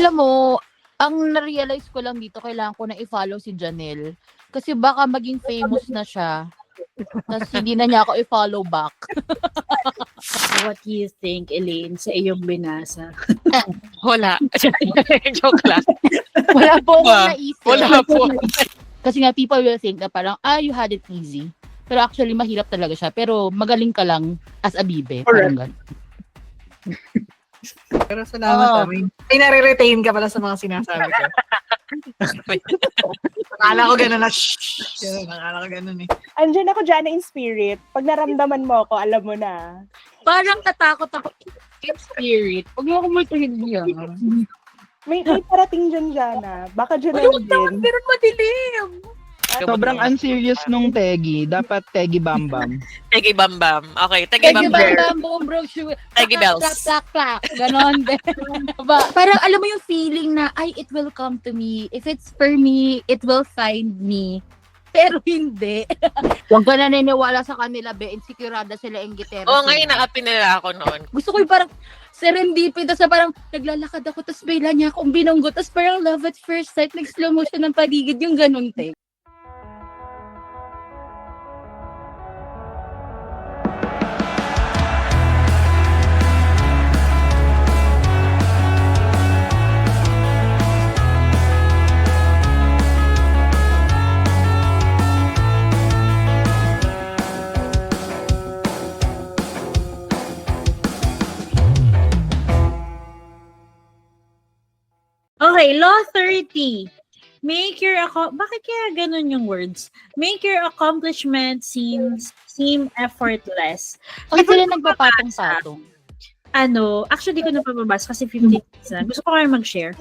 Alam mo, ang na-realize ko lang dito, kailangan ko na i-follow si Janelle. Kasi baka maging famous na siya. Tapos hindi na niya ako i-follow back. What do you think, Elaine, sa iyong binasa? Wala. Joke lang. Wala po akong naisip. Wala po. Kasi nga, people will think na parang, you had it easy. Pero actually, mahirap talaga siya. Pero magaling ka lang as a bibe. Parang ganun. Pero salamat may nare-retain ka pala sa mga sinasabi ko. Akala ko gano'n na, akala ko gano'n eh. Andiyan ako dyan in spirit. Pag naramdaman mo ako, alam mo na. Parang tatakot ako in spirit. Huwag mo ako multuhin niya. May parating dyan, Jana. Baka dyan na din. Pero madilim. Sobrang unserious nung Tegi. Dapat Tegi Bambam. Tegi Bambam. Okay, Tegi Thank you, Bambam. Bam Bam, bro. Tegi Bells. Plak. Ganon din. Parang alam mo yung feeling na, it will come to me. If it's for me, it will find me. Pero hindi. Huwag ka naniniwala sa kanila, be. Insecurada sila, inggitera Oo, sila. ngayon nakapin nila ako noon. Gusto ko yung parang serendipity, tapos parang naglalakad ako, tapos bigla niya akong binunggo, tapos parang love at first sight, nag-slow motion ng paligid, yung ganun, te. Okay, Law 30. Bakit kaya ganun yung words? Make your accomplishment seem effortless. Kasi sila nagpapatong-patong. Actually, ko napapabasa kasi 15 minutes na. Gusto ko kayo mag-share.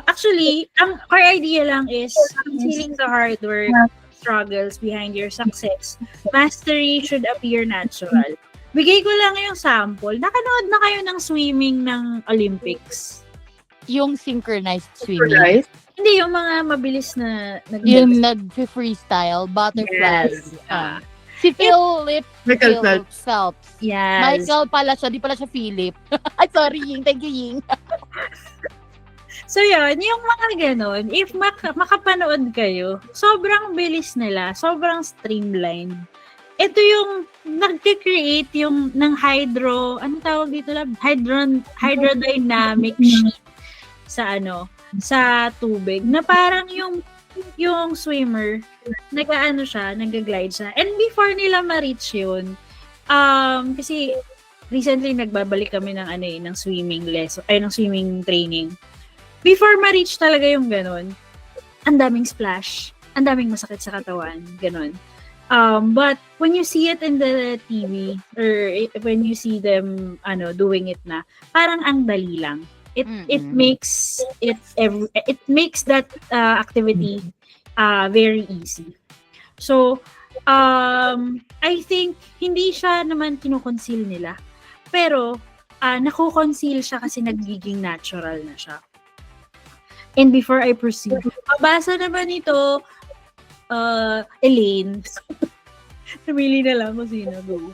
Actually, ang core idea lang is concealing the hard work, struggles behind your success. Mastery should appear natural. Bigay ko lang yung sample. Nakanood na kayo ng swimming ng Olympics? Yung synchronized swimming. Hindi, yung mga mabilis na Yung nag-freestyle, butterfly. Yes. Si Philip Michael Phelps. Yes. Michael pala siya, di pala siya Philip. Ay, sorry, Ying. Thank you, Ying. So yun, yung mga ganon, if makapanood kayo, sobrang bilis nila, sobrang streamlined. Ito yung nag-create yung ng anong tawag dito lang? Hydrodynamic sheet sa tubig, na parang yung swimmer, nag-glide siya. And before nila ma-reach yun, kasi recently nagbabalik kami ng swimming lesson, ng swimming training. Before ma-reach talaga yung ganon, ang daming splash, ang daming masakit sa katawan, ganon. But when you see it in the TV, or when you see them doing it na, parang ang dali lang. It makes that activity very easy. So I think hindi siya naman kino-conceal nila, pero nako-conceal siya kasi nagiging natural na siya. And before I proceed, mabasa naman ito Elaine. Namili na lang kung sino. Go.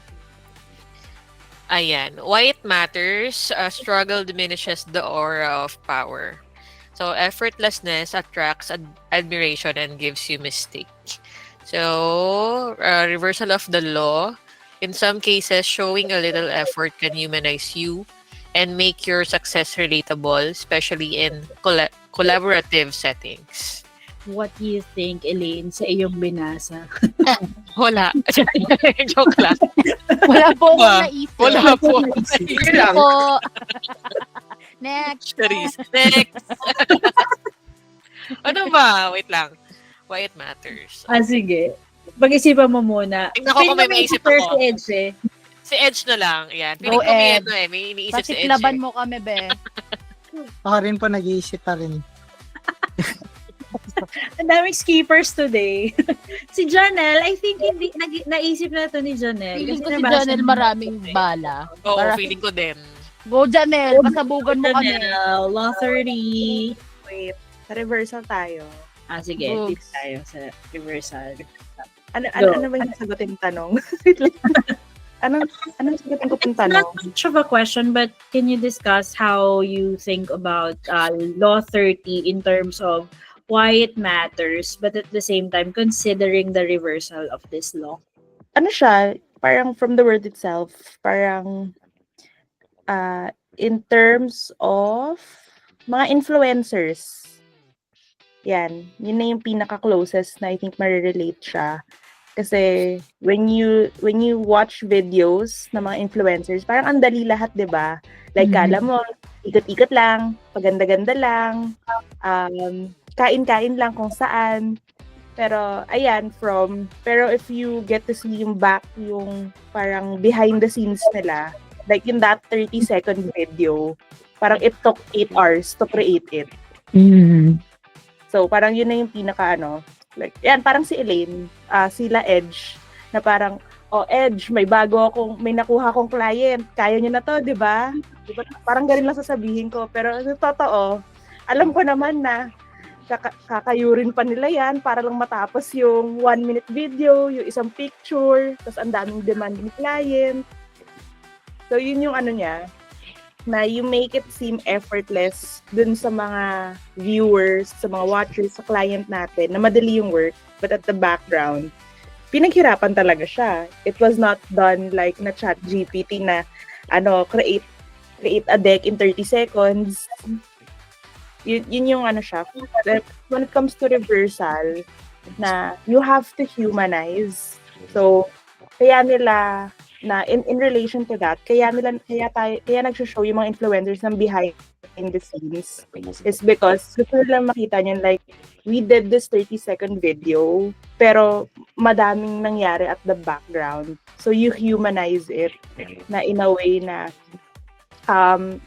Ayan. Why it matters, struggle diminishes the aura of power. So, effortlessness attracts admiration and gives you mystique. So, reversal of the law. In some cases, showing a little effort can humanize you and make your success relatable, especially in collaborative settings. What do you think, Elaine, sa iyong binasa? Wala. Joke lang. Wala po akong naisip. Wala po. Sige po. Next. Next. Ano ba? Wait lang. Why it matters. Sige. Pag-isipan mo muna. Tingnan ko kung may maisip ako. Si Edge eh. Si Edge na lang. Yan. Piling Go, ko may Ed. may iniisip si Edge. Pasiklaban mo kami, be. Ako rin po nag-iisip pa rin. Ang daming skippers today. Si Janelle, I think hindi naisip na ito ni Janelle. Feeling ko Kasi si nabasa Janelle niya. maraming bala. Oo, Para- feeling ko din. Go, Janelle. Pasabugan mo kami. Janelle, Law 30. Wait, sa reversal tayo. Sige, Go. tip tayo sa reversal. Ano Go. ba yung sagutin tanong? anong sagutin ko pong It's not tanong? much of a question, but can you discuss how you think about Law 30 in terms of why it matters, but at the same time, considering the reversal of this law? Ano siya, parang from the word itself, parang in terms of mga influencers. Yan, yun na yung pinaka-closest na I think marirelate siya. Kasi when you watch videos ng mga influencers, parang ang dali lahat, 'di ba? Like kala mo ikot-ikot lang, paganda-ganda lang, kain-kain lang kung saan. Pero ayan, pero if you get to see yung parang behind the scenes nila, like in that 30-second video, parang it took 8 hours to create it. So parang yun na yung pinaka like, yan, parang si Elaine, sila Edge, na parang, Edge, may nakuha akong client, kaya niyo na to, di ba? Diba? Parang ganun lang sasabihin ko, pero totoo, alam ko naman na, kakayurin pa nila yan para lang matapos yung 1-minute video, yung isang picture, tapos ang daming demand ni client. So yun yung niya, na you make it seem effortless dun sa mga viewers, sa mga watchers, sa client natin, na madali yung work, but at the background, pinaghirapan talaga siya. It was not done like na ChatGPT na, create a deck in 30 seconds. Yun yung siya. When it comes to reversal, na you have to humanize. So, kaya nila, na in relation to that, kaya nagsho-show yung mga influencers ng behind the scenes is because gusto nila makita niyan, like, we did this 30-second video, pero madaming nangyari at the background. So you humanize it na in a way na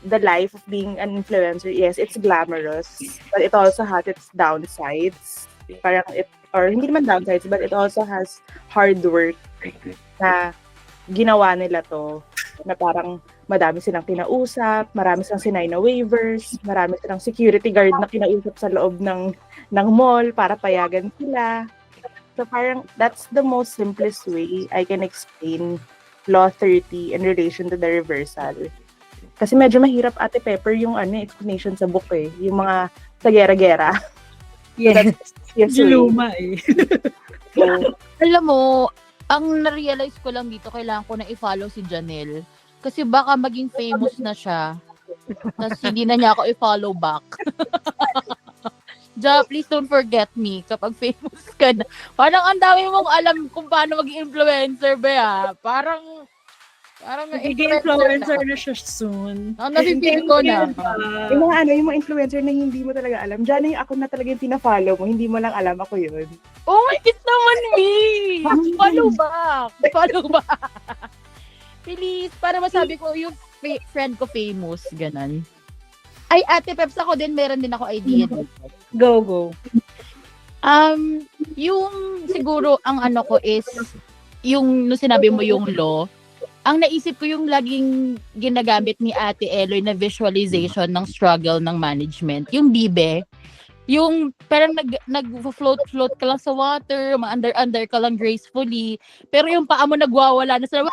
the life of being an influencer, yes, it's glamorous, but it also has its downsides. Parang or hindi naman downsides, but it also has hard work na ginawa nila to, na parang madami silang kinausap, marami silang sinay na waivers, marami silang security guard na kinausap sa loob ng mall para payagan sila. So parang that's the most simplest way I can explain Law 30 in relation to the reversal. Kasi medyo mahirap, Ate Pepper, yung explanation sa book yung mga sa gera-gera. Yes, Yes, luma eh. So, Alam mo, ang na-realize ko lang dito, kailangan ko na i-follow si Janelle. Kasi baka maging famous na siya. Tapos hindi na niya ako i-follow back. Ja, please don't forget me kapag famous ka na. Parang ang dami mong alam kung paano maging influencer ba. Parang Magiging influencer na siya soon. Ang napipili ko na. yung mga influencer na hindi mo talaga alam. Diyan yung ako na talaga yung pina-follow mo, hindi mo lang alam ako yun. Oh my God naman, me! Follow back! Follow back! Please, para masabi ko yung friend ko famous, ganon. Ay, Ate Peps, ako din, meron din ako idea. Go. Yung siguro, ang ko is, yung nung sinabi mo yung law, ang naisip ko yung laging ginagamit ni Ate Eloy na visualization ng struggle ng management. Yung bibe, yung parang nag-float ka lang sa water, ma-under ka lang gracefully, pero yung paa mo nagwawala na sa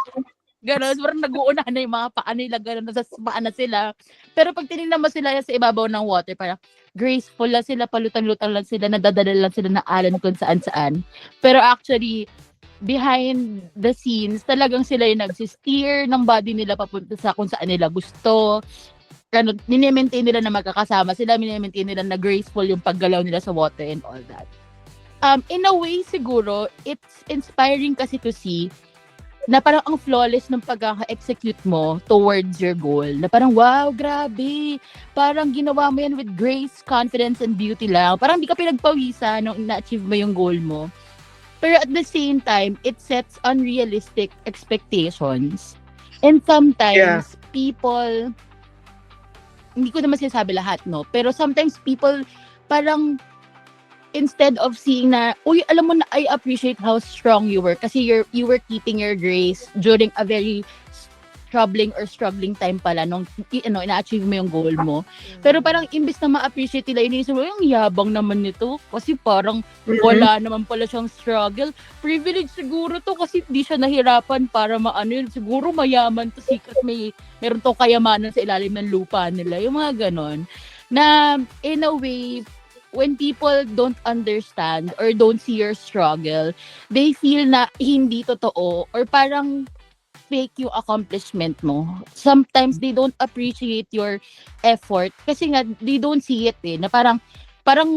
gano'n, parang nag-uuna na yung mga paa nila, gano'n, nasa paa na sila. Pero pag tinignan mo sila sa ibabaw ng water, parang graceful lang sila, palutang-lutang lang sila, nadadala lang sila na alon kung saan-saan. Pero actually, behind the scenes, talagang sila yung nagsisteer ng body nila papunta sa kung saan nila gusto. Mini-maintain nila na magkakasama sila, mini-maintain nila na graceful yung paggalaw nila sa water and all that. In a way, siguro, it's inspiring kasi to see na parang ang flawless ng pagkaka-execute mo towards your goal. Na parang, wow, grabe. Parang ginawa mo yan with grace, confidence, and beauty lang. Parang di ka pinagpawisan nung na-achieve mo yung goal mo. Pero at the same time, it sets unrealistic expectations. And sometimes, people, hindi ko naman sinasabi lahat, no? Pero sometimes people, parang, instead of seeing na, uy, alam mo na, I appreciate how strong you were kasi you were keeping your grace during a very troubling or struggling time pala nung ina-achieve mo yung goal mo. Pero parang imbes na ma-appreciate nila, iniisip mo, yung yabang naman nito. Kasi parang wala naman pala siyang struggle. Privilege siguro to kasi di siya nahirapan para maano yun. Siguro mayaman to, sikat, meron to kayamanan sa ilalim ng lupa nila. Yung mga ganon. Na in a way, when people don't understand or don't see your struggle, they feel na hindi totoo or parang fake yung accomplishment mo. Sometimes they don't appreciate your effort kasi nga they don't see it na parang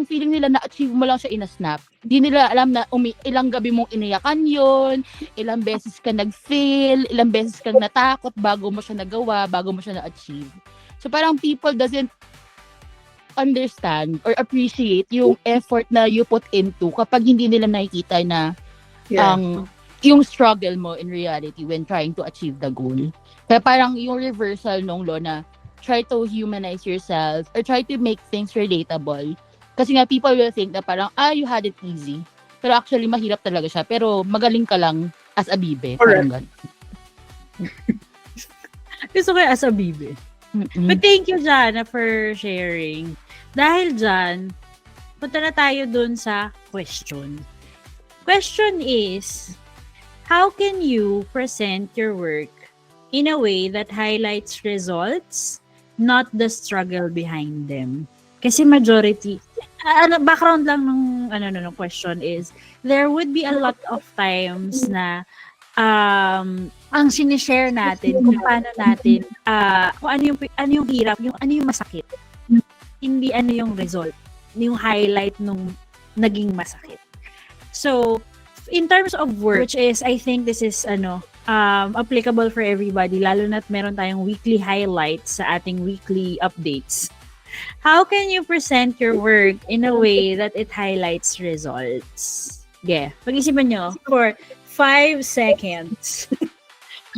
feeling nila na-achieve mo lang siya in a snap. Hindi nila alam na ilang gabi mong iniyakan yon, ilang beses ka nag-fail, ilang beses kang natakot bago mo siya nagawa, bago mo siya na-achieve. So parang people doesn't understand or appreciate yung effort na you put into kapag hindi nila nakikita na yung struggle mo in reality when trying to achieve the goal. Kaya parang yung reversal nung law na try to humanize yourself or try to make things relatable. Kasi nga people will think na parang, you had it easy. Pero actually mahirap talaga siya. Pero magaling ka lang as a bibe. Parang ganun. Gusto ko yung as a bibe. But thank you, Jana, for sharing. Dahil dyan, punta na tayo dun sa question. Question is, how can you present your work in a way that highlights results, not the struggle behind them? Kasi majority, background lang ng question is, there would be a lot of times na ang sinishare natin, kung paano natin, kung ano yung hirap, ano yung masakit. Hindi ano yung result, yung highlight nung naging masakit. So, in terms of work, which is, I think this is, applicable for everybody, lalo na't meron tayong weekly highlights sa ating weekly updates. How can you present your work in a way that it highlights results? Yeah. Pag-isipan nyo for 5 seconds.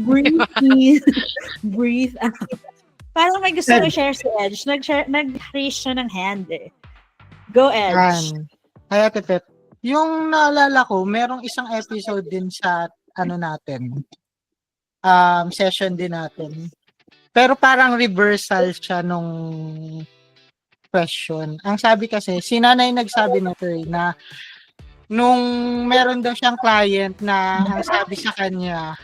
Breathe in, breathe out. Parang may gusto ko share si Edge. Nag-raise siya ng hand Go, Edge. Kaya Pep, yung naalala ko, merong isang episode din sa natin. Session din natin. Pero parang reversal siya nung question. Ang sabi kasi, si Nanay nagsabi nito na nung meron daw siyang client na ang sabi sa kanya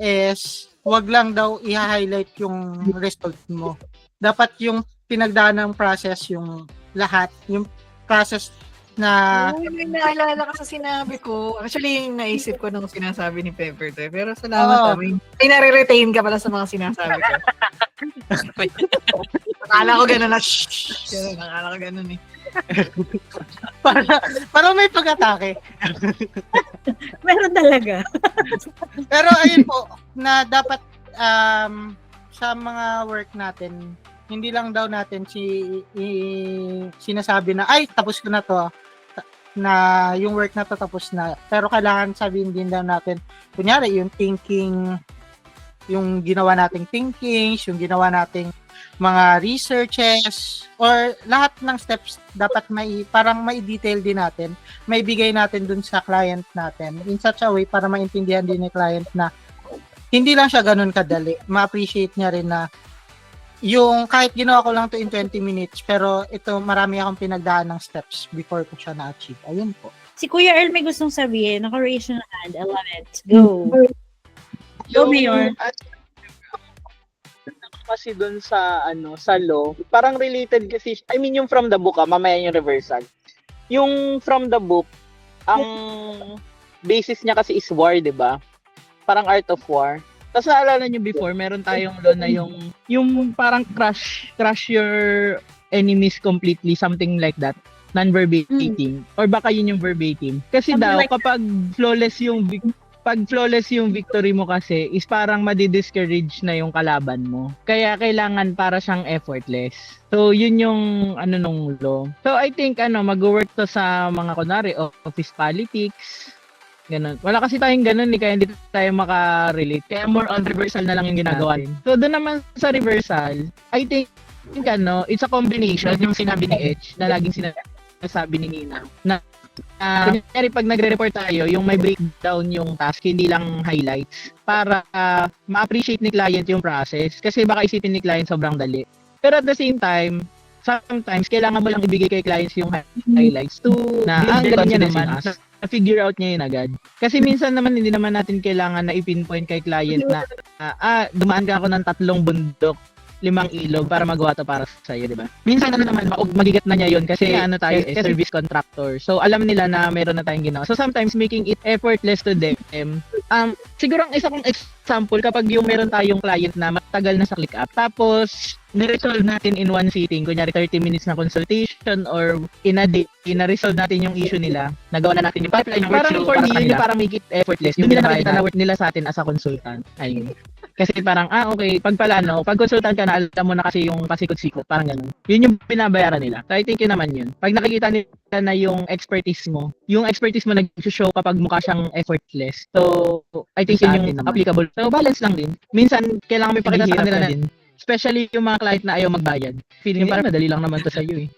is wag lang daw i-highlight yung result mo. Dapat yung pinagdaan ng process yung lahat, yung process na May naalala ka sa sinabi ko. Actually, yung naisip ko nung sinasabi ni Pepper to. Pero salamat may nare-retain ka pala sa mga sinasabi ko. Akala ko gano'n na gano'n, akala ko gano'n para may pag-atake. Meron talaga. Pero ayun po, na dapat sa mga work natin, hindi lang daw natin sinasabi na, tapos ko na to, na yung work na to tapos na. Pero kailangan sabihin din daw natin, kunyari, yung thinking, yung ginawa nating thinkings, yung ginawa nating mga researches, or lahat ng steps dapat parang mai-detail din natin, may bigay natin dun sa client natin in such a way para maintindihan din ni client na hindi lang siya ganun kadali. Ma-appreciate niya rin na yung kahit ginawa ko lang to in 20 minutes, pero ito marami akong pinagdaan ng steps before ko siya na-achieve. Ayun po. Si Kuya Earl may gustong sabihin. Naka-raise yung hand. I love it. Go. Go, Mayor. Kasi dun sa sa law, parang related kasi, I mean yung from the book, mamaya yung reversal. Yung from the book, ang basis niya kasi is war, 'di ba? Parang art of war. Tapos naalala niyo before, meron tayong law na yung parang crush your enemies completely, something like that. Non-verbatim. Or baka yun yung verbatim. Kasi Something daw, like kapag flawless yung victory mo kasi, is parang madi-discourage na yung kalaban mo. Kaya kailangan para siyang effortless. So, yun yung nung law. So, I think, mag-work to sa mga, kunwari, office politics, ganun. Wala kasi tayong ganun, kaya hindi tayo makarelate. Kaya more on reversal na lang yung ginagawa natin. So, doon naman sa reversal, I think, it's a combination, yung sinabi ni Edge, na laging sinasabi ni Nina, na kunyari pag nagre-report tayo, yung may breakdown yung task, hindi lang highlights, para ma-appreciate ni client yung process. Kasi baka isipin ni client sobrang dali. Pero at the same time, sometimes kailangan mo lang ibigay kay clients yung highlights to ang galing niya naman, na-figure out niya yun agad. Kasi minsan naman, hindi naman natin kailangan na i-pinpoint kay client na dumaan ka ako ng 3 bundok, 5 ilog para magawa to para sa iyo, di ba? Minsan naman magigat na niya yon kasi tayo service contractor. So alam nila na meron na tayong ginawa. So sometimes making it effortless to them. Siguro ang isa kong example kapag yung meron tayong client na matagal na sa ClickUp tapos ni-resolve natin in one sitting, kunyari 30 minutes na consultation or in a day, na-resolve natin yung issue nila, nagawa na natin yung pipeline, yung workflow para sa kanila. Para make it effortless, yung nila nakikita na work nila sa atin as a consultant. Ayun. Kasi parang, okay, pag consultant ka na, alam mo na kasi yung pasikot-sikot, parang ganun. Yun yung binabayaran nila. So I think yun naman yun. Pag nakikita nila na yung expertise mo nag-show kapag mukha siyang effortless. So, I think yun yung applicable. So, balance lang din. Minsan, kailangan may pakita sa kanila din. Especially yung mga client na ayaw magbayad. Feeling nyo parang madali lang naman to sa'yo eh.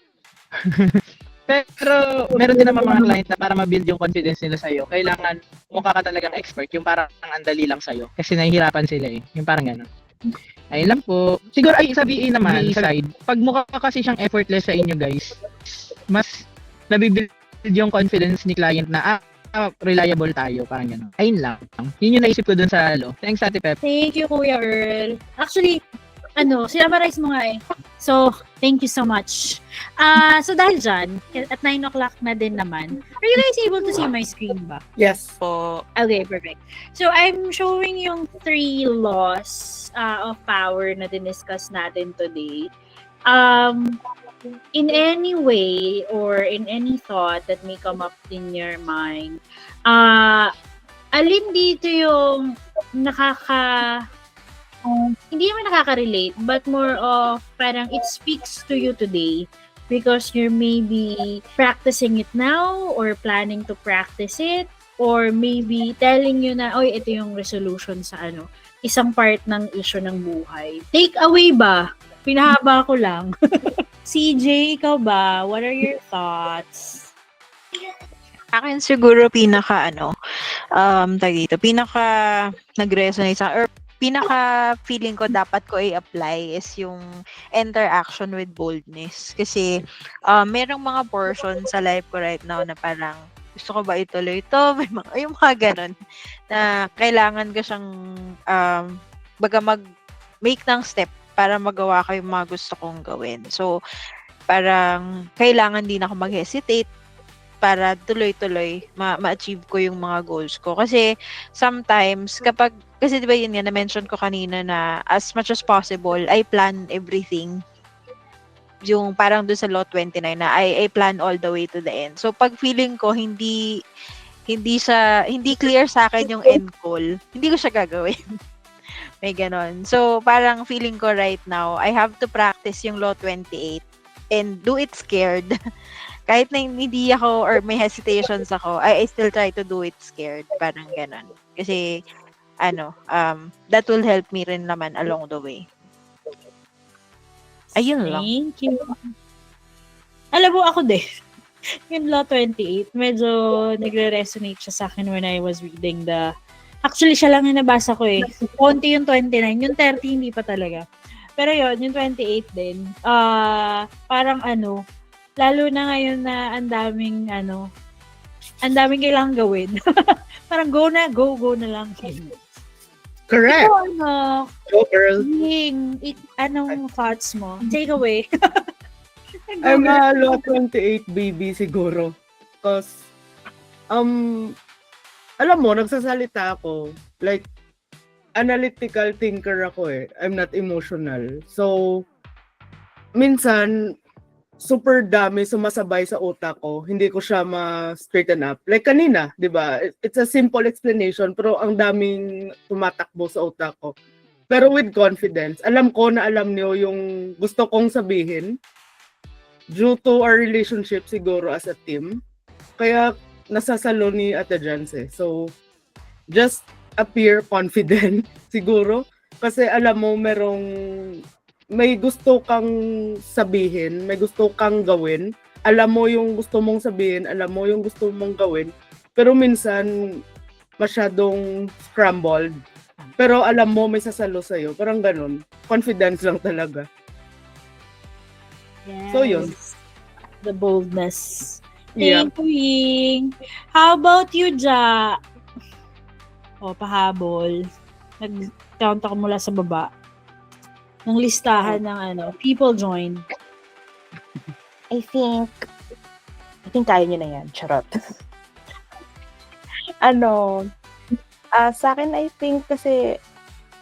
Pero meron din naman mga client na para ma-build yung confidence nila sa'yo, kailangan mukha ka talagang expert, yung parang ang dali lang sa'yo. Kasi nahihirapan sila eh. Yung parang gano'n. Ayun lang po. Siguro ay sabihin naman, side, pag mukha kasi siyang effortless sa inyo guys, mas nabibuild yung confidence ni client na reliable tayo, parang gano'n. Ayun lang. Yun yung naisip ko dun sa Thanks, Ate Pep. Thank you, Kuya Earl. Actually, sinamarize mo nga eh. So, thank you so much. So dahil dyan, at 9 o'clock na din naman, are you guys able to see my screen ba? Yes. Po. Okay, perfect. So, I'm showing yung 3 laws of power na diniscuss natin today. In any way or in any thought that may come up in your mind, alin dito yung hindi naman nakaka-relate, but more of parang it speaks to you today because you're maybe practicing it now or planning to practice it or maybe telling you na, oy, ito yung resolution sa isang part ng issue ng buhay. Take away ba? Pinahaba ko lang. CJ, ikaw ba? What are your thoughts? Akin siguro pinaka nag-resonate sa or pinaka feeling ko dapat ko i-apply is yung interaction with boldness. Kasi merong mga portion sa life ko right now na parang gusto ko ba ituloy ito? Yung mga ganun na kailangan ko siyang mag-make ng step para magawa ko yung mga gusto kong gawin. So, parang kailangan din ako mag-hesitate para tuloy-tuloy ma-achieve ko yung mga goals ko. Kasi sometimes, kasi diba yun nga, na-mention ko kanina na as much as possible, I plan everything. Yung parang doon sa Law 29 na I plan all the way to the end. So, pag feeling ko hindi clear sa akin yung end goal, hindi ko siya gagawin. May ganon. So, parang feeling ko right now, I have to practice yung Law 28 and do it scared. Kahit na hindi ako or may hesitations ako, I still try to do it scared. Parang ganon. Kasi, that will help me rin naman along the way. Ayun lang. Thank you. Alam mo, ako din. Yung Law 28, medyo nagre-resonate siya sa akin when I was reading actually, siya lang yung nabasa ko eh. Konti yung 29. Yung 30, hindi pa talaga. Pero yun, yung 28 din. Parang lalo na ngayon na ang daming kailangang gawin. Parang go na lang. Correct. Ito, Go, girl. anong thoughts mo? Take away. I'm a Law 28 baby siguro. Because, alam mo, nagsasalita ako, like, analytical thinker ako eh. I'm not emotional. So, minsan, super dami sumasabay sa utak ko. Hindi ko siya ma-straighten up. Like kanina, di ba? It's a simple explanation, pero ang daming tumatakbo sa utak ko. Pero with confidence, alam ko na alam niyo yung gusto kong sabihin due to our relationship siguro as a team. Kaya nasasalo ni Ate Jans eh. So, just appear confident siguro. Kasi alam mo, may gusto kang sabihin, may gusto kang gawin, alam mo yung gusto mong sabihin, alam mo yung gusto mong gawin, pero minsan masyadong scrambled. Pero alam mo may sasalo sa'yo. Parang ganun. Confidence lang talaga. Yes. So, yun. The boldness. Yeah. Thank you, Ying. How about you, Ja? O, pahabol. Nag-count ako mula sa baba. Ng listahan ng people joined. I think kaya nyo na yan. Charot. Sa akin, I think kasi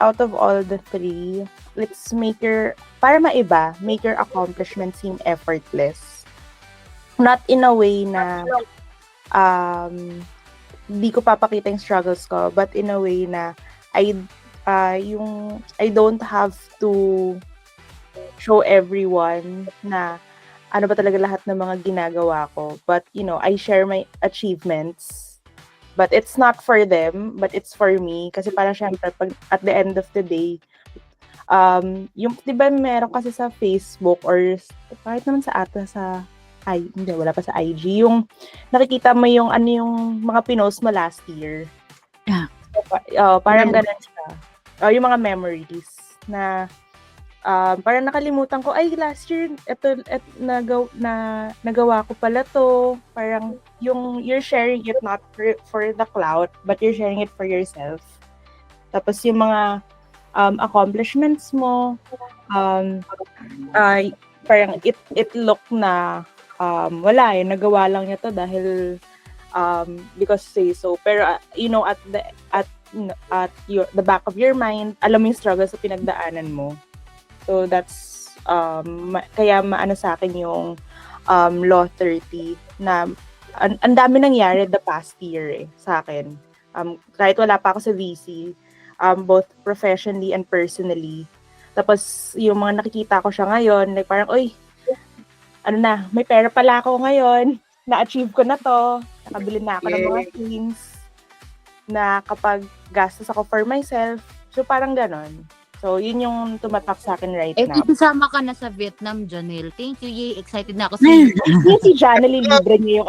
out of all the three, let's make para maiba, make your accomplishment seem effortless. Not in a way na di ko papakita yung struggles ko, but in a way na I don't have to show everyone na ano ba talaga lahat ng mga ginagawa ko. But, I share my achievements. But it's not for them, but it's for me. Kasi parang syempre, pag at the end of the day, di ba meron kasi sa Facebook or kahit naman wala pa sa IG, yung nakikita mo yung yung mga pinost mo last year. Yeah. Parang ganun siya. Yung mga memories na parang nakalimutan ko, last year, nagawa ko pala to. Parang you're sharing it not for the clout, but you're sharing it for yourself. Tapos yung mga accomplishments mo, parang it look na wala nagawa lang niya to dahil because say so. Pero at the back of your mind, alam mo yung struggles sa pinagdaanan mo. So that's kaya maano sa akin yung Law 30 na ang dami nangyari the past year sa akin. Kahit wala pa ako sa VC, both professionally and personally. Tapos yung mga nakikita ko siya ngayon, like parang, may pera pala ako ngayon, na-achieve ko na to, nakabili na ako ng mga things, na kapag gastos ako for myself, so parang ganon. So, yun yung tumatak sa akin right now. Kasama ka na sa Vietnam, Janelle. Thank you, Yay. Excited na ako sa iyo. Si Janelle, libre niya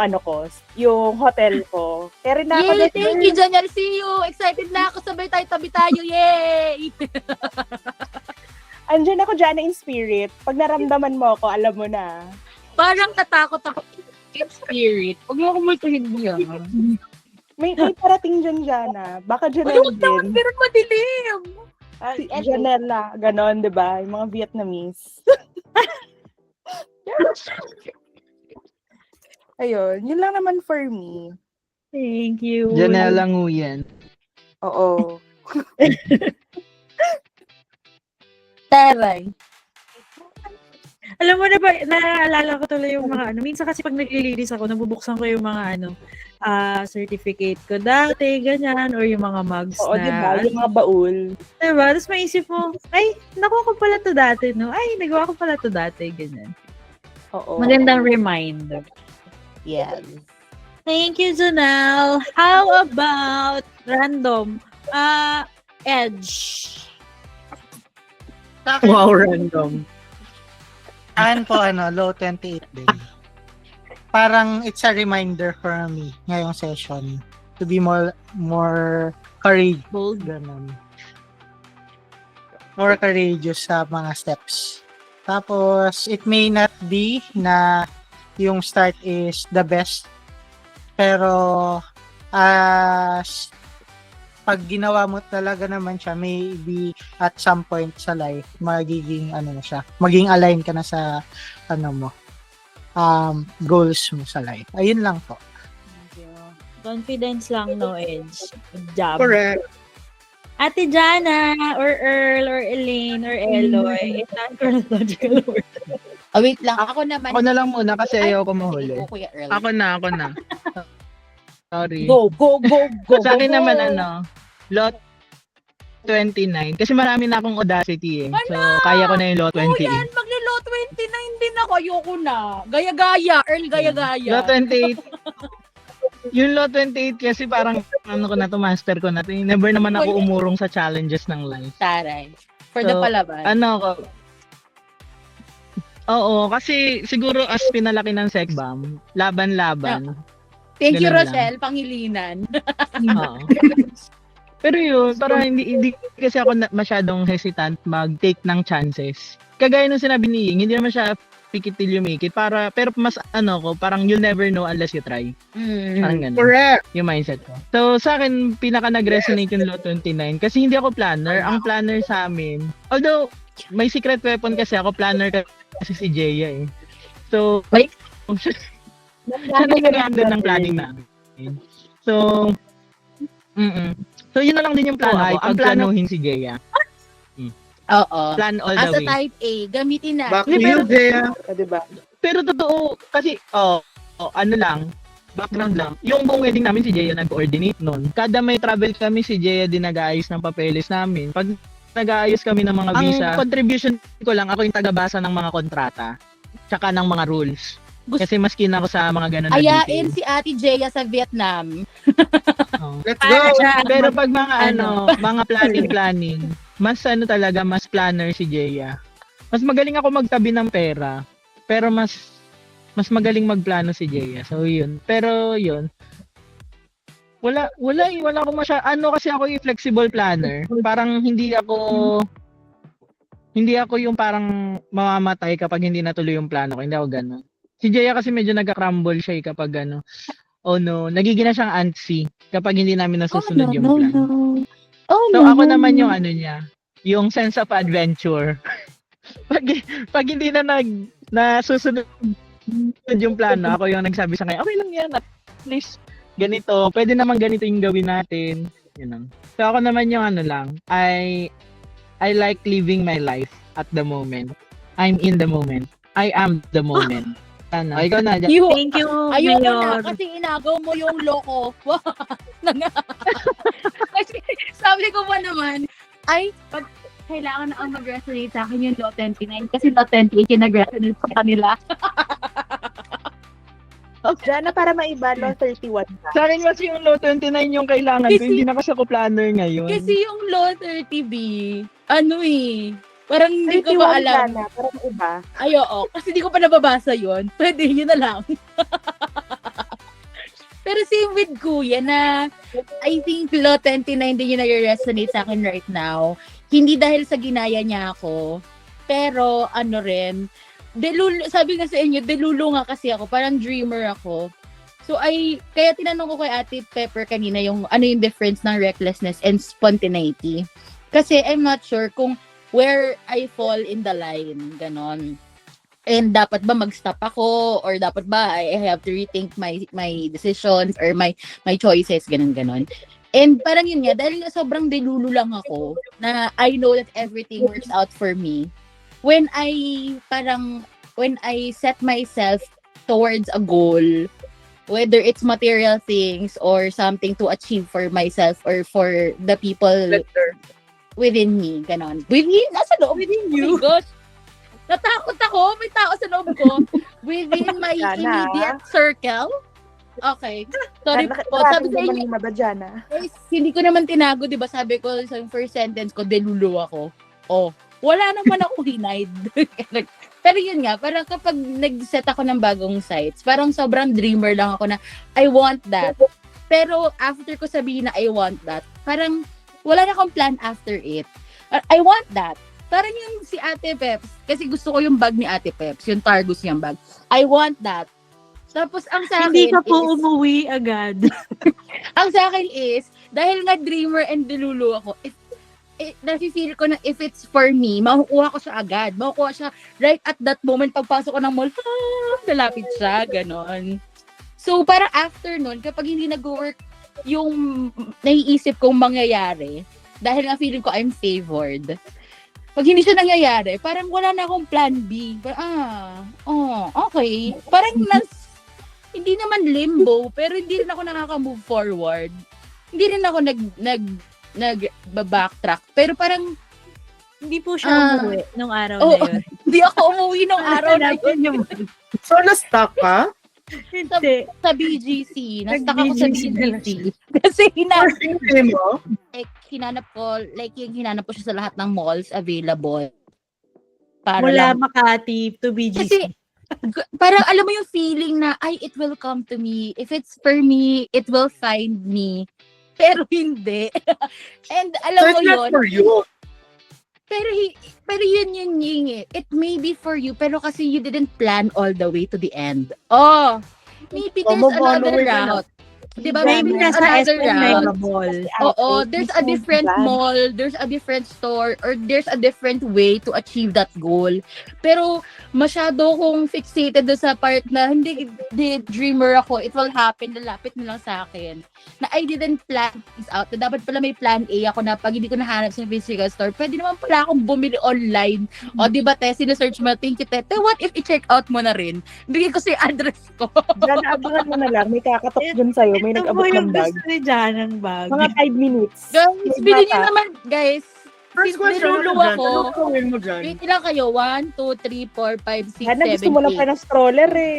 yung hotel ko. Kaya rin na ako. Yay! Thank you, Janelle. See you. Excited na ako. Sabay tayo, tabi tayo. Yay! Andiyan ako, Jana, in spirit. Pag naramdaman mo ako, alam mo na. Parang tatakot ako. In spirit. Huwag mo akong multuhin niya. May parating dyan, Jana. Baka Janelle Huwag din. naman, pero madilim. Janela, ganon, di ba? Yung mga Vietnamese. Ayun, yun lang naman for me. Thank you. Janela Nguyen. Oo. Taray. Alam mo na ba, naalala ko tuloy yung mga minsan kasi pag naglilinis ako, nabubuksan ko yung mga certificate ko dati, ganyan, or yung mga mugs Oo, diba? Yung mga baul. Diba? Tapos maisip mo, nakuha ko pala to dati, no? Nagawa ko pala to dati, ganyan. Oo. Magandang reminder. Yes. Thank you, Janelle. How about random? Edge. Wow, random. Akin po, Law 28 din. Parang it's a reminder for me ngayong session to be more courageous. Bold. Ganun. More courageous sa mga steps. Tapos, it may not be na yung start is the best. Pero, pag ginawa mo talaga naman siya, maybe at some point sa life, magiging align ka na sa goals mo sa life. Ayun lang po. Thank you. Confidence lang, no edge. Good job. Correct. Ate Jana, or Earl, or Elaine, or Eloy, non-chronological order. Wait lang. Ako naman. Ako na lang muna kasi ayoko mahuli. Kuya Earl. Ako na. Sorry. Go. Sa akin naman, Law 29. Kasi marami na akong audacity eh. So, kaya ko na yung Law 28. Yan, maglo-Law 29 din ako. Ayoko na. Gaya-gaya. Earl, gaya-gaya. Law 28. Yung Law 28 kasi parang master ko na. Never naman ako umurong sa challenges ng life. Taray. For the palaban. Oo, kasi siguro as pinalaki ng Sekbam, laban-laban. Thank you, Ganun lang. Rochelle, pangilinan. Oo. Pero yun, para hindi kasi ako masyadong hesitant mag-take ng chances. Kagaya nung sinabi ni Ying, hindi naman siya fake it till you make it. Pero mas parang you'll never know unless you try. Parang ganun. Correct. Yung mindset ko. So, sa akin, pinaka nag-resonate yung Law 29 kasi hindi ako planner. Ang planner sa amin, although, may secret weapon kasi ako, planner kasi si Jeya eh. So, siya nag-handle ng planning namin. So, So, yun na lang din yung plano ko. Ang planuhin si Jeya. Oo. Plan all As the a way. type A, gamitin na. Back to you, Jaya. Diba? Pero totoo, kasi, ano lang, background lang. Yung buong wedding namin, si Jeya nag-coordinate nun. Kada may travel kami, si Jeya din nag-aayos ng papeles namin. Pag nag-aayos kami ng mga visa, ang contribution ko lang, ako yung tagabasa ng mga kontrata, tsaka ng mga rules. Kasi mas keen ako sa mga ganun na Ayain details. si Ate Jeya sa Vietnam. Let's go. Pero pag mga mga planning, mas talaga, mas planner si Jeya. Mas magaling ako magtabi ng pera, pero mas magaling magplano si Jeya. So yun. Pero yun. Wala ako kasi ako yung flexible planner. Parang hindi ako yung parang mamamatay kapag hindi natuloy yung plano ko. Hindi ako gano'n. Si Jeya kasi medyo nagka-crumble siya kapag nagiging na siyang antsy kapag hindi namin nasusunod yung plan. So ako naman yung niya, yung sense of adventure. pag hindi na nasusunod yung plano, ako yung nagsabi sa kanya, okay lang yan, at least ganito, pwede naman ganito yung gawin natin. Yun. So ako naman yung I like living my life at the moment. I'm in the moment. I am the moment. Ikaw na. Thank you, Ayoko Mayor. na, kasi inagaw mo yung loko. Kasi sabi ko pa naman, pag kailangan na ang mag-resonate sa akin yung Law 29 kasi Law 28 yung nag-resonate sa kanila. Jana, para maiba, Law 31 ka. Sa akin kasi yung Law 29 yung kailangan ko. Kasi- Hindi na kasi ako planner ngayon. Kasi yung Law 30B, parang hindi ko 31 pa alam. Jana, para maiba. Ay, oo. Kasi di ko pa nababasa yon. Pwede, yun na lang. Pero same with Kuya na I think Law 29 din yung nag-resonate sa akin right now. Hindi dahil sa ginaya niya ako. Pero sabi nga sa inyo, delulo nga kasi ako. Parang dreamer ako. So kaya tinanong ko kay Ate Pepper kanina yung yung difference ng recklessness and spontaneity. Kasi I'm not sure kung where I fall in the line, ganon. And dapat ba mag-stop ako or dapat ba I have to rethink my decisions or my choices, ganon. And parang yun nga, dahil nga sobrang delulo lang ako na I know that everything works out for me. When I set myself towards a goal, whether it's material things or something to achieve for myself or for the people within me, ganon. Nasa loob. Within you? Oh my gosh. Natakot ako. May tao sa loob ko. Within my Jana. immediate circle. Okay. Sorry po. Sabi sa inyo, ba, Jana? guys, hindi ko naman tinago, di ba? Sabi ko sa first sentence ko, delulo ako. Wala naman ako hinide. Pero yun nga, parang kapag nag-set ako ng bagong sites, parang sobrang dreamer lang ako na, I want that. Pero after ko sabihin na I want that, parang wala na akong plan after it. I want that. Parang yung si Ate Peps, kasi gusto ko yung bag ni Ate Peps, yung Targus niyang bag. I want that. Tapos ang sa akin Hindi ka po is, umuwi agad. ang sa akin is, dahil nga dreamer and delulu ako, nafe-feel ko na if it's for me, makukuha ko siya agad. Makukuha siya right at that moment, pagpasok ko ng mall, lalapit siya, ganon. So, parang after nun, kapag hindi nag-work yung naiisip kong mangyayari, dahil nga feeling ko I'm favored, pag hindi siya nangyayari, parang wala na akong plan B. Okay. Parang hindi naman limbo, pero hindi rin ako nakaka-move forward. Hindi rin ako nag-backtrack. Pero parang, Hindi po siya umuwi nung araw na yun. hindi ako umuwi nung araw na yun. So, na-stuck ka? Hindi. Sa BGC. Nastuck ako sa Nag-BGC na lang BGC. Kasi Hindi mo? hinanap ko, yung hinanap ko siya sa lahat ng malls available. Para Mula lang. Makati to BGC. Kasi, parang alam mo yung feeling na, ay, it will come to me. If it's for me, it will find me. Pero hindi. And alam So mo it's not yun, for you. pero yun eh. It may be for you, pero kasi you didn't plan all the way to the end. Oh, maybe there's another route. Diba? Maybe Maybe there's nasa another SM route. Mega Mall. Oo, there's a different mall, there's a different store, or there's a different way to achieve that goal. Pero masyado kong fixated doon sa part na hindi dreamer ako, it will happen, lalapit mo lang sa akin. Na I didn't plan this out, na dapat pala may plan A ako na pag hindi ko nahanap sa physical store, pwede naman pala akong bumili online. O diba, te, sinesearch mo, thank you, te, what if i-check out mo na rin? Bigay ko sa address ko. Diyan, abangan mo na lang. May kakatok dun sa'yo. May Ito nag-abot po yung ng bag. gusto ni Jan ng bag. Mga 5 minutes. Guys, bilhin nyo naman, guys. First question, Nilulu ano dyan? ako. Ano gawin mo dyan? Wait lang kayo. 1, 2, 3, 4, 5, 6, Sana 7, gusto mo lang pa 8. ng stroller eh.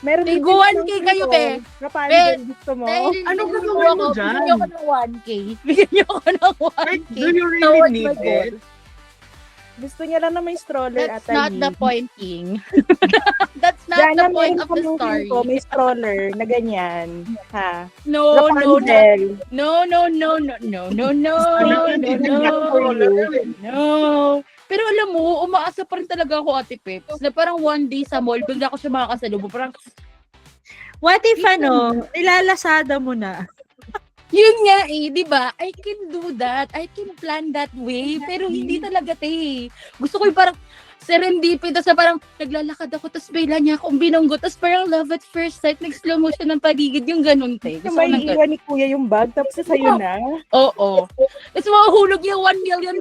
Meron May din go discount 1K kayo, nito. pe. Kapag Pe, gusto mo. Dahil Ano nilulu gagawin mo ako, dyan? bigyan niyo ako ng 1K. Bigyan niyo ako ng 1K. Like, do you Towards really my need goal. it? Gusto niya lang na may stroller That's at not the point, King. That's not Diyan the na point meron of the pamangkin story. ko, may stroller na ganyan. Ha? No, no, no. Rapunzel. No, no, no, no, no, no, no, Ano no, yun? no, no. Pero alam mo, umaasa pa rin talaga ako, Ate Peps, na parang one day sa mall, bigla ko siya makakasalubong. Parang, What if nilalasada mo na? yun nga eh, di ba? I can do that. I can plan that way. Pero hindi talaga, te. Gusto ko yung parang serendipity. Tapos na parang naglalakad ako, tapos bigla niya akong binunggo. Tapos parang love at first sight. Nag-slow motion ng paligid. Yung ganun, te. Gusto ko May ng ganun. iwan ni kuya yung bag, tapos sa'yo na. Oo. Tapos mahuhulog yung $1 million.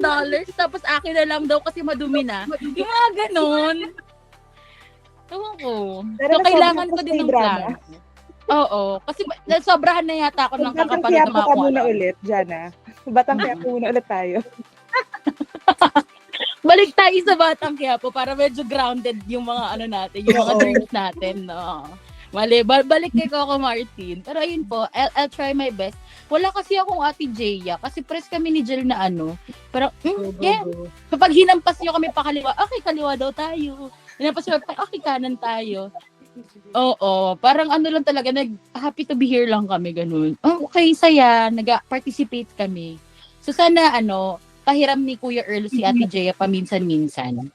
Tapos akin na lang daw kasi madumi na. Yung mga ganun. Ewan ko. Pero So, nasabi kailangan ko ko sa din ng drama. plan. Oo. Kasi sobrahan na yata ako ng Batang kakapanood kaya ng po mga ka kung muna ano. ulit, Jana. Batang kaya po muna ulit tayo. Balik tayo sa Batang Quiapo para medyo grounded yung mga ano natin, yung mga dreams natin. No? Mali, balik kay Coco Martin. Pero ayun po, I'll try my best. Wala kasi akong Ate Jaya kasi press kami ni Jill na ano. Parang, yeah. Kapag hinampas nyo kami pa kaliwa, okay, kaliwa daw tayo. Hinampas nyo, okay, kanan tayo. Oo, parang ano lang talaga, happy to be here lang kami, ganun. Oh, okay, saya, nag-participate kami. So sana, pahiram ni Kuya Earl si Ate Jaya paminsan-minsan.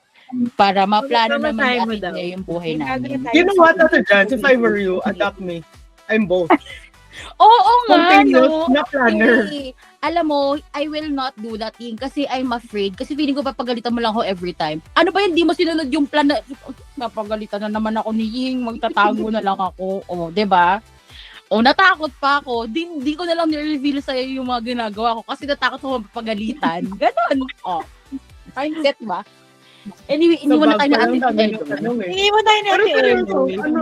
Para maplano Tama naman ni tayo mo Ate daw. Jaya yung buhay namin. You know what, Ate Jan? If I were you, adopt me. I'm both. Oo nga, Continuous na planner. Hindi. Alam mo, I will not do that thing kasi I'm afraid. Kasi feeling ko papagalitan mo lang ako every time. Ano ba yan? Di mo sinunod yung plan na, napagalitan na naman ako ni Ying, magtatago na lang ako. O, diba? O, natakot pa ako. Di ko na lang ni-reveal sa'yo yung mga ginagawa ko kasi natakot ako mapagalitan. Ganon. O. Mindset ba? Anyway, iniwan na tayo na Ate Eloy. Hindi mo tayo na Pero Ate seryoso, Eloy. ano?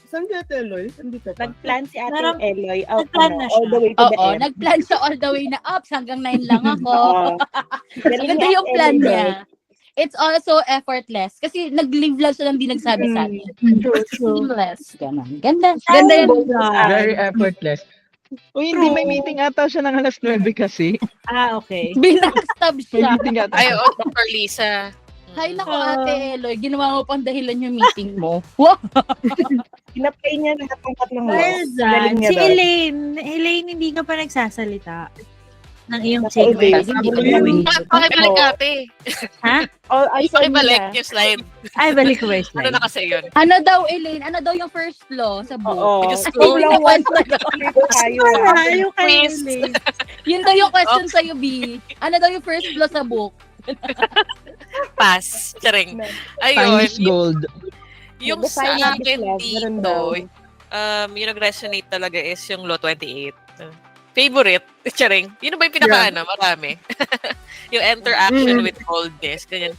Saan si Ate Eloy? Andito pa. Nag-plan si Ate Parang- Eloy out nag-plan na siya. all the way to the Oo, end. nag-plan siya all the way na ups hanggang 9 lang ako. Oo. Galing Ganda ni yung Ate plan Eloy. niya. It's also effortless. Kasi nag-live lang siya nang di nagsabi-sabi. True, true. Seamless. Ganon. Ganda. Ganda yun. Very effortless. Uy, hindi, may meeting ata siya ng alas 9 kasi. Okay. Binastab May siya. meeting ata. Ay, oh, Dr. Lisa. Hay nako Ate Eloy, ginawa mo pang dahilan yung meeting mo. Wow! Kinapay niya lahat ng tatlong Well laws. done. Galing niya Si doon. Elaine, hindi ka pa nagsasalita ng iyong Nasa takeaway. ulit. Hindi ko Sabi gawin. niya. Pakibalik ate. Ha? Oh, ay, sorry Pakibalik na. yung slide. Ay, balik ko ba yung Ano slide? na kasi yun? Ano daw, Elaine? Ano daw yung first law sa book? Oo. Diyos ko. Huwag lang one Tayo. tayo. Wala, yung kay Please. Elaine. Yun daw yung question sa'yo, B. Ano daw yung first law sa book? Pass. Charing. Time Ayun. is gold. Yung The sa sign of akin love, ganun dito, daw. yung nag-resonate talaga is yung Law 28. Favorite, charing. Yun ba yung pinaka-ano? Marami. Yung interaction with coldness. Ganyan.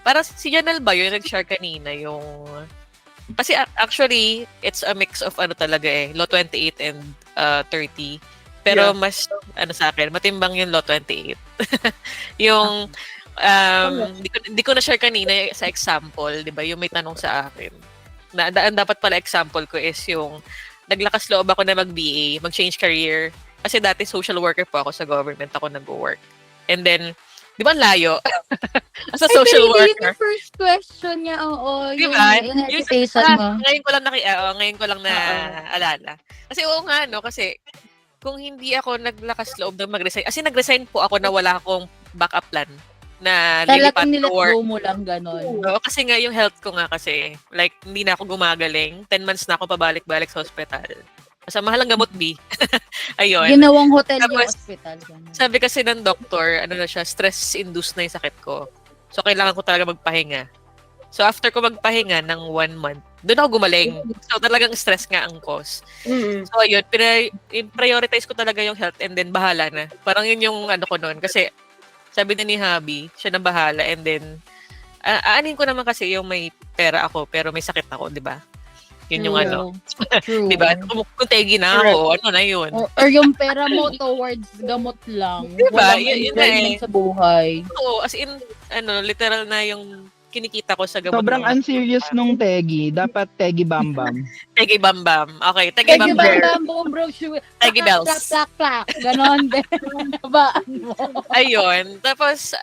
Para si Janelle ba yun nag-share kanina yung... Kasi actually, it's a mix of ano talaga Law 28 and 30. Pero mas, sa akin, matimbang yung Law 28. Yung... Hindi ko na-share kanina sa example, di ba? Yung may tanong sa akin. Ang dapat pala example ko is yung naglakas loob ako na mag-BA, mag-change career. Kasi dati social worker po ako sa government, ako nag-work. And then, Di ba ang layo? As a Ay, social pero yun worker. yung first question niya, oo. Di Yung, ba? yung hesitation mo. Ngayon ko lang naalala. Kasi oo nga, no? Kasi kung hindi ako naglakas loob na mag-resign, kasi nag-resign po ako na wala akong backup plan na lilipat Talagang to nilet work. go mo lang ganon. Oo, kasi nga yung health ko nga kasi, like, hindi na ako gumagaling. 10 months na ako pabalik-balik sa hospital. Sa mahal ang gamot, B. Ayun. Ginawang hotel yung Tapos, hospital. Ganon. Sabi kasi ng doktor, ano na siya, stress-induced na yung sakit ko. So, kailangan ko talaga magpahinga. So, after ko magpahinga ng 1 month, doon ako gumaling. So, talagang stress nga ang cause. So, ayun, prioritize ko talaga yung health and then bahala na. Parang yun yung ano ko noon. Kasi, sabi na ni Habi, siya na bahala and then, aanin ko naman kasi yung may pera ako pero may sakit ako, di ba? Yun yung ano. True. Di ba? Kung tegi na ako, ano na yun? Or yung pera mo towards gamot lang. Diba? Walang Yun enjoyment sa buhay. Oo, as in, ano, literal na yung kinikita ko sa gamot. Sobrang ng- unserious nung Tegi. Dapat Tegi Bambam. Tegi Bambam. Okay, Tegi Thank you, Bambam. Bambam, bro. Shoot. Tegi Bells. Plak, plak, plak. Ganon din. Babaan mo. Ayun. Tapos,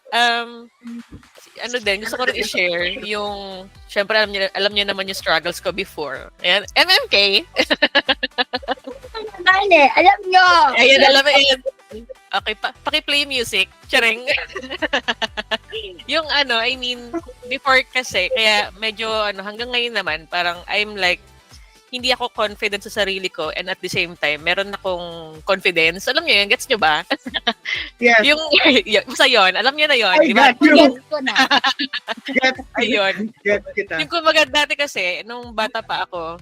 ano din, gusto ko rin i-share yung, syempre alam niyo naman yung struggles ko before. Ayan, MMK. Mali, alam nyo. Ayan, alam mo yun. Okay, paki-play music. Charing. Yung ano, I mean, before kasi, kaya medyo, ano, hanggang ngayon naman, parang I'm like, hindi ako confident sa sarili ko and at the same time, meron akong confidence. Alam niyo yun? Gets niyo ba? Yes. Yung, basta yun, alam niyo na yun. I Di ba? got you. Gets ko na. Ayun. Get kita. Yung kumbaga dati kasi, nung bata pa ako,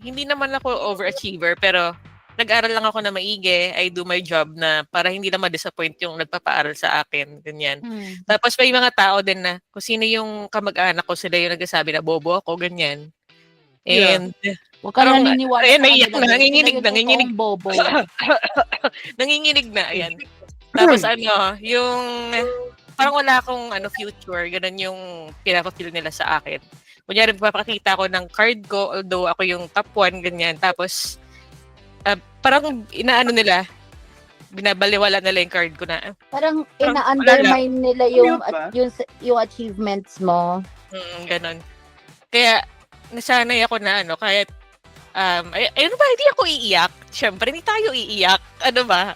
hindi naman ako overachiever, pero nag-aral lang ako na maigi. I do my job na para hindi na ma-disappoint yung nagpapaaral sa akin. Ganyan. Tapos may mga tao din na kung sino yung kamag-anak ko, sila yung nagsasabi na bobo ako, ganyan. And, Huwag ka parang, naniniwala ayun, sa naiyak kanila. na, nanginginig Sila na, yung nanginginig. totoong bobo. Nanginginig na, ayan. Tapos ano, yung parang wala akong ano future, ganun yung pinapa-feel nila sa akin. Kunyari, papakita ko ng card ko, although ako yung top 1, ganyan. Tapos, parang inaano nila, binabaliwala nila yung card ko na. Parang Parang ina-undermine nila yung, Ano ba? yung achievements mo. Ganun. Kaya, nasanay ako na ano, kahit, ano ba, hindi ako iiyak. Siyempre, hindi tayo iiyak. Ano ba?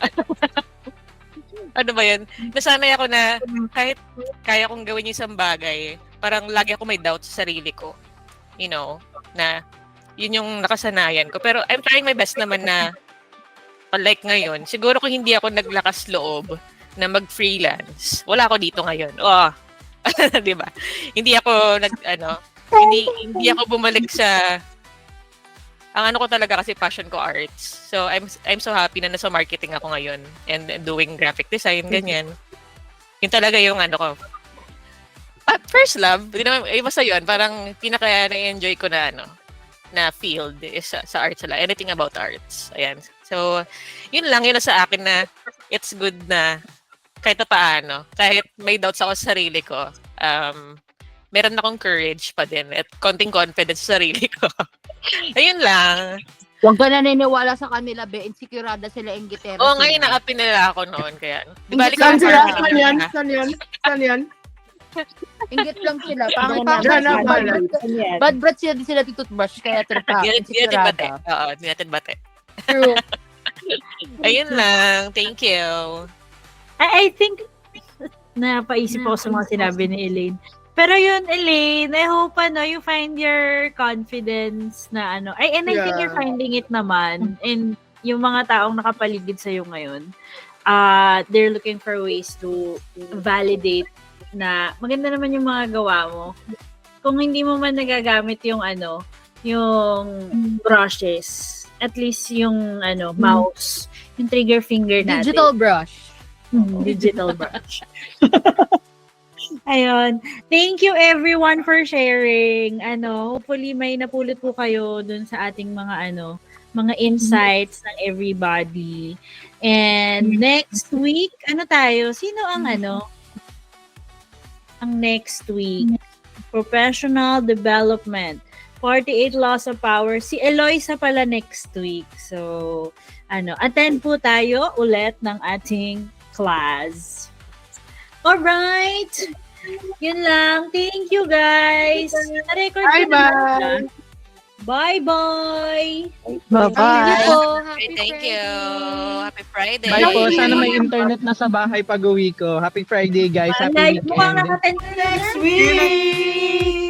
Ano ba yun? Nasanay ako na kahit kaya kong gawin yung isang bagay, parang lagi ako may doubt sa sarili ko. You know, na yun yung nakasanayan ko. Pero I'm trying my best naman na like ngayon, siguro kung hindi ako naglakas loob na mag-freelance, wala ako dito ngayon. Oh, 'di ba? Hindi ako hindi ako bumalik sa ang ano ko talaga kasi passion ko arts. So I'm so happy na nasa marketing ako ngayon and doing graphic design ganyan. Yun talaga yung ano ko. First love, hindi naman basta yun, parang pinaka na-enjoy ko na na field is sa arts lang. Anything about arts. Ayan. So, yun lang, yun na sa akin na it's good na kahit pa paano, kahit may doubts ako sa sarili ko, meron akong courage pa din at konting confidence sa sarili ko. Ayun lang. Huwag ka naniniwala sa kanila, be. Insecurada sila, inggitera Oo, sila. ngayon na-happy nila ako noon. Kaya, di balik Saan ako sila? sa Saan yan? Saan yan? Saan yan? Inggit lang sila. Diyan Pangit-pangit. na. Bad breath sila, di sila toothbrush, kaya tripa. Di natin bate. Insecurada. Oo, di natin bate. True. Ayun lang. Thank you. I think napaisip ako sa mga sinabi ni Elaine. Pero yun, Elaine, I hope you find your confidence na and I think you're finding it naman. And yung mga taong nakapaligid sa'yo ngayon, they're looking for ways to validate na maganda naman yung mga gawa mo. Kung hindi mo man nagagamit yung yung brushes, at least yung mouse, yung trigger finger natin. Digital brush. Digital brush. Ayun. Thank you everyone for sharing. Hopefully may napulot po kayo dun sa ating mga mga insights ng everybody. And next week, tayo? Sino ang ang next week? Professional Development. 48 Laws of Power. Si Eloisa pala next week. So, attend po tayo ulit ng ating class. Alright. Yun lang. Thank you, guys. Na-record ko na. Bye-bye! Bye-bye. Bye-bye. Thank you. Happy Friday. Bye po. Sana may internet na sa bahay pag uwi ko. Happy Friday, guys. Happy Mukhang weekend. naka-10 Next week!